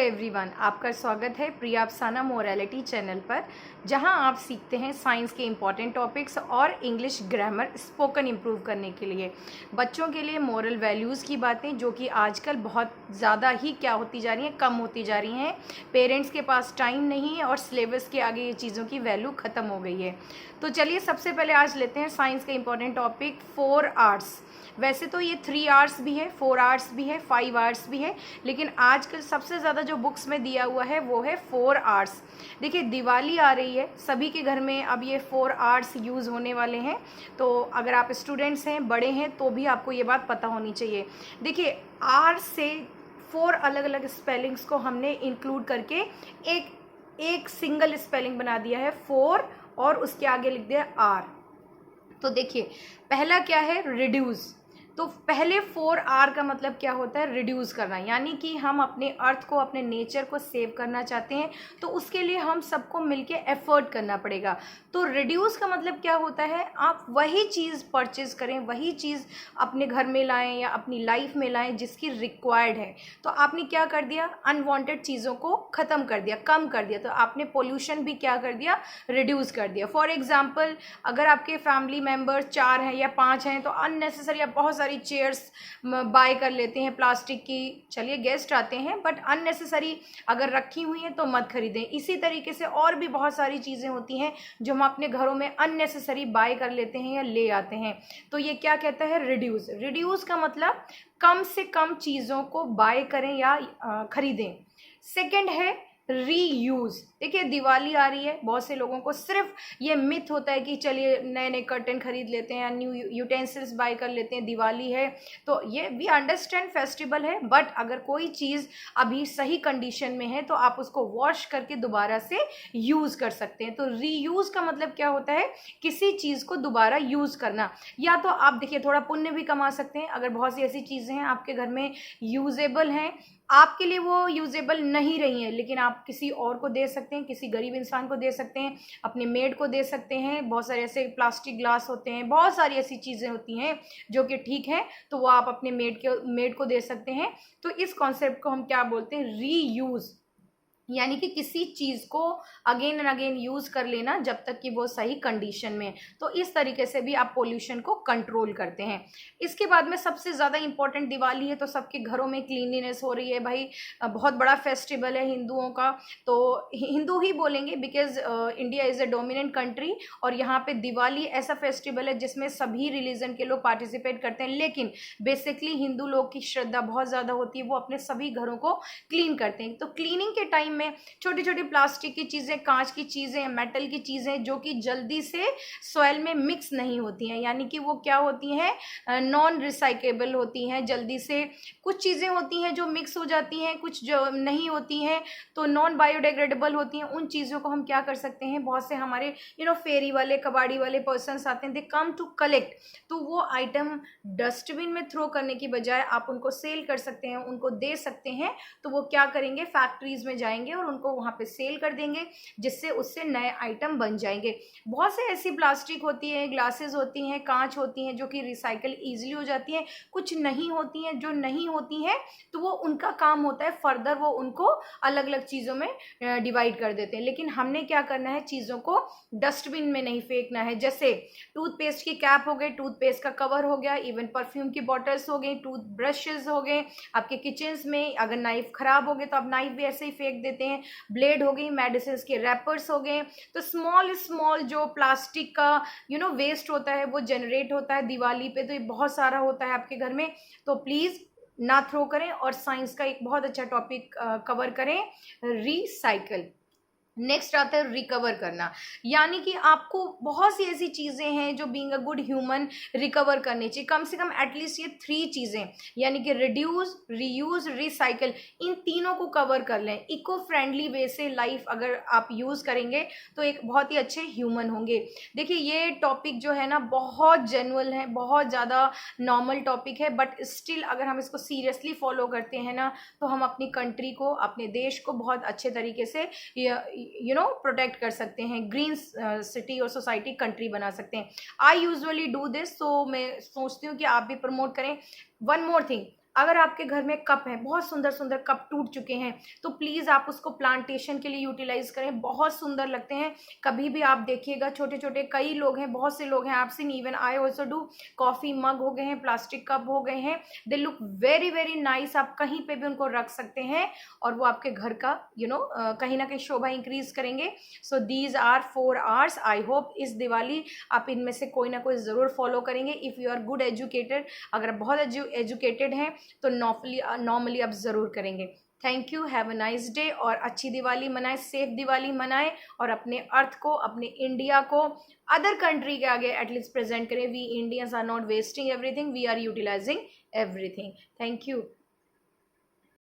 Everyone, आपका स्वागत है प्रिया अफसाना मोरालिटी चैनल पर, जहां आप सीखते हैं साइंस के इम्पॉर्टेंट टॉपिक्स और इंग्लिश ग्रामर स्पोकन इम्प्रूव करने के लिए बच्चों के लिए मोरल वैल्यूज़ की बातें जो कि आजकल बहुत ज़्यादा ही क्या होती जा रही हैं, कम होती जा रही हैं। पेरेंट्स के पास टाइम नहीं है और सिलेबस के आगे ये चीज़ों की वैल्यू ख़त्म हो गई है। तो चलिए सबसे पहले आज लेते हैं साइंस का इम्पॉर्टेंट टॉपिक 4 आवर्स। वैसे तो ये 3 आवर्स भी है, 4 आवर्स भी है, 5 आवर्स भी है, लेकिन आजकल सबसे ज़्यादा जो बुक्स में दिया हुआ है वो है 4 आवर्स। देखिए दिवाली आ रही है, सभी के घर में अब ये 4 आवर्स यूज़ होने वाले हैं। तो अगर आप स्टूडेंट्स हैं, बड़े हैं, तो भी आपको ये बात पता होनी चाहिए। देखिए आर से 4 अलग अलग स्पेलिंग्स को हमने इंक्लूड करके एक सिंगल स्पेलिंग बना दिया है 4 और उसके आगे लिख दिया आर। तो देखिए पहला क्या है, रिड्यूस। तो पहले 4 आर का मतलब क्या होता है, रिड्यूस करना, यानी कि हम अपने अर्थ को, अपने नेचर को सेव करना चाहते हैं तो उसके लिए हम सबको मिलके एफर्ट करना पड़ेगा। तो रिड्यूस का मतलब क्या होता है, आप वही चीज़ परचेज करें, वही चीज़ अपने घर में लाएं या अपनी लाइफ में लाएं जिसकी रिक्वायर्ड है। तो आपने क्या कर दिया, अनवांटेड चीज़ों को ख़त्म कर दिया, कम कर दिया। तो आपने पोल्यूशन भी क्या कर दिया, रिड्यूस कर दिया। फॉर एग्जाम्पल अगर आपके फैमिली मेम्बर 4 हैं या 5 हैं तो अननेसेसरी आप बहुत सारी चेयर्स बाय कर लेते हैं प्लास्टिक की। चलिए गेस्ट आते हैं बट अननेसेसरी अगर रखी हुई हैं तो मत खरीदें। इसी तरीके से और भी बहुत सारी चीज़ें होती हैं जो हम अपने घरों में अननेसेसरी बाय कर लेते हैं या ले आते हैं। तो ये क्या कहता है, रिड्यूस। रिड्यूस का मतलब कम से कम चीज़ों को बाय करें या खरीदें। सेकेंड है रीयूज। देखिए दिवाली आ रही है, बहुत से लोगों को सिर्फ ये मिथ होता है कि चलिए नए नए कर्टन खरीद लेते हैं, न्यू यूटेंसिल्स बाय कर लेते हैं, दिवाली है तो ये वी अंडरस्टैंड फेस्टिवल है, बट अगर कोई चीज़ अभी सही कंडीशन में है तो आप उसको वॉश करके दोबारा से यूज़ कर सकते हैं। तो रीयूज़ का मतलब क्या होता है, किसी चीज़ को दोबारा यूज़ करना। या तो आप देखिए थोड़ा पुण्य भी कमा सकते हैं अगर बहुत सी ऐसी चीज़ें हैं आपके घर में यूजेबल हैं, आपके लिए वो यूजेबल नहीं रही हैं, लेकिन आप किसी और को दे सकते हैं, किसी गरीब इंसान को दे सकते हैं, अपने मेड को दे सकते हैं। बहुत सारे ऐसे प्लास्टिक ग्लास होते हैं, बहुत सारी ऐसी चीज़ें होती हैं जो कि ठीक है, तो वो आप अपने मेड को दे सकते हैं। तो इस कॉन्सेप्ट को हम क्या बोलते हैं, रीयूज़, यानी कि किसी चीज़ को अगेन एंड अगेन यूज़ कर लेना जब तक कि वो सही कंडीशन में। तो इस तरीके से भी आप पोल्यूशन को कंट्रोल करते हैं। इसके बाद में सबसे ज़्यादा इंपॉर्टेंट दिवाली है तो सबके घरों में क्लीनलीनेस हो रही है भाई। बहुत बड़ा फेस्टिवल है हिंदुओं का, तो हिंदू ही बोलेंगे because India is a dominant country और यहाँ पे दिवाली ऐसा फेस्टिवल है जिसमें सभी रिलीजन के लोग पार्टिसिपेट करते हैं। लेकिन बेसिकली हिंदू लोग की श्रद्धा बहुत ज़्यादा होती है, वो अपने सभी घरों को क्लीन करते हैं। तो क्लीनिंग के टाइम में छोटी छोटी प्लास्टिक की चीज़ें, कांच की चीज़ें, मेटल की चीज़ें जो कि जल्दी से सॉइल में मिक्स नहीं होती हैं, यानी कि वो क्या होती हैं, नॉन रिसाइकेबल होती हैं जल्दी से। कुछ चीज़ें होती हैं जो मिक्स हो जाती हैं, कुछ जो नहीं होती हैं तो नॉन बायोडिग्रेडेबल होती हैं। उन चीज़ों को हम क्या कर सकते हैं, बहुत से हमारे फेरी वाले, कबाड़ी वाले पर्सनस आते हैं, दे कम टू कलेक्ट। तो वो आइटम डस्टबिन में थ्रो करने की बजाय आप उनको सेल कर सकते हैं, उनको दे सकते हैं। तो वो क्या करेंगे, फैक्ट्रीज में जाएंगे और उनको वहाँ पे सेल कर देंगे, जिससे उससे नए आइटम बन जाएंगे। बहुत से ऐसी प्लास्टिक होती है, ग्लासेस होती हैं, कांच होती हैं जो कि रिसाइकल ईजिली हो जाती हैं, कुछ नहीं होती हैं। जो नहीं होती हैं तो वो उनका काम होता है फर्दर वो उनको अलग अलग चीज़ों में डिवाइड कर देते हैं। लेकिन हमने क्या करना है, चीज़ों को डस्टबिन में नहीं फेंकना है। जैसे टूथपेस्ट की कैप हो गई, टूथपेस्ट का कवर हो गया, इवन परफ्यूम की बॉटल्स हो गई, टूथ ब्रशेज हो गए, आपके किचन में अगर नाइफ खराब हो गए तो आप नाइफ भी ऐसे ही फेंक देते हैं, ब्लेड हो गई, मेडिसिन के रैपर्स हो गए। तो स्मॉल स्मॉल जो प्लास्टिक का वेस्ट होता है वो जनरेट होता है दिवाली पे, तो ये बहुत सारा होता है आपके घर में। तो प्लीज़ ना थ्रो करें और साइंस का एक बहुत अच्छा टॉपिक कवर करें, रिसाइकल। नेक्स्ट आता है रिकवर करना, यानी कि आपको बहुत सी ऐसी चीज़ें हैं जो being a good human recover करनी चाहिए। कम से कम एटलीस्ट ये 3 चीज़ें, यानी कि रिड्यूस, रीयूज, रिसाइकल, इन तीनों को कवर कर लें। इको फ्रेंडली वे से लाइफ अगर आप यूज़ करेंगे तो एक बहुत ही अच्छे ह्यूमन होंगे। देखिए ये टॉपिक जो है ना बहुत जेन्युइन है, बहुत ज़्यादा नॉर्मल टॉपिक है, बट स्टिल अगर हम इसको सीरियसली फॉलो करते हैं ना तो हम अपनी कंट्री को, अपने देश को बहुत अच्छे तरीके से प्रोटेक्ट कर सकते हैं, ग्रीन सिटी और सोसाइटी, कंट्री बना सकते हैं। आई यूजुअली डू दिस, तो मैं सोचती हूँ कि आप भी प्रमोट करें। वन मोर थिंग, अगर आपके घर में कप हैं, बहुत सुंदर सुंदर कप टूट चुके हैं, तो प्लीज़ आप उसको प्लांटेशन के लिए यूटिलाइज करें, बहुत सुंदर लगते हैं। कभी भी आप देखिएगा, छोटे छोटे कई लोग हैं, बहुत से लोग हैं, आप seen even I also do, coffee mug हो गए हैं, प्लास्टिक कप हो गए हैं, they look very very nice. आप कहीं पे भी उनको रख सकते हैं और वो आपके घर का कहीं ना कहीं शोभा इंक्रीज करेंगे। So these are 4 hours. I hope इस दिवाली आप इनमें से कोई ना कोई ज़रूर फॉलो करेंगे। If you are good educated, अगर बहुत एजुकेटेड हैं तो नॉर्मली आप ज़रूर करेंगे। Thank you, have a nice day, और अच्छी दिवाली मनाएं, सेफ दिवाली मनाएं, और अपने अर्थ को, अपने इंडिया को अदर कंट्री के आगे एटलीस्ट प्रेजेंट करें। We Indians are not wasting everything, we are utilising everything. Thank you.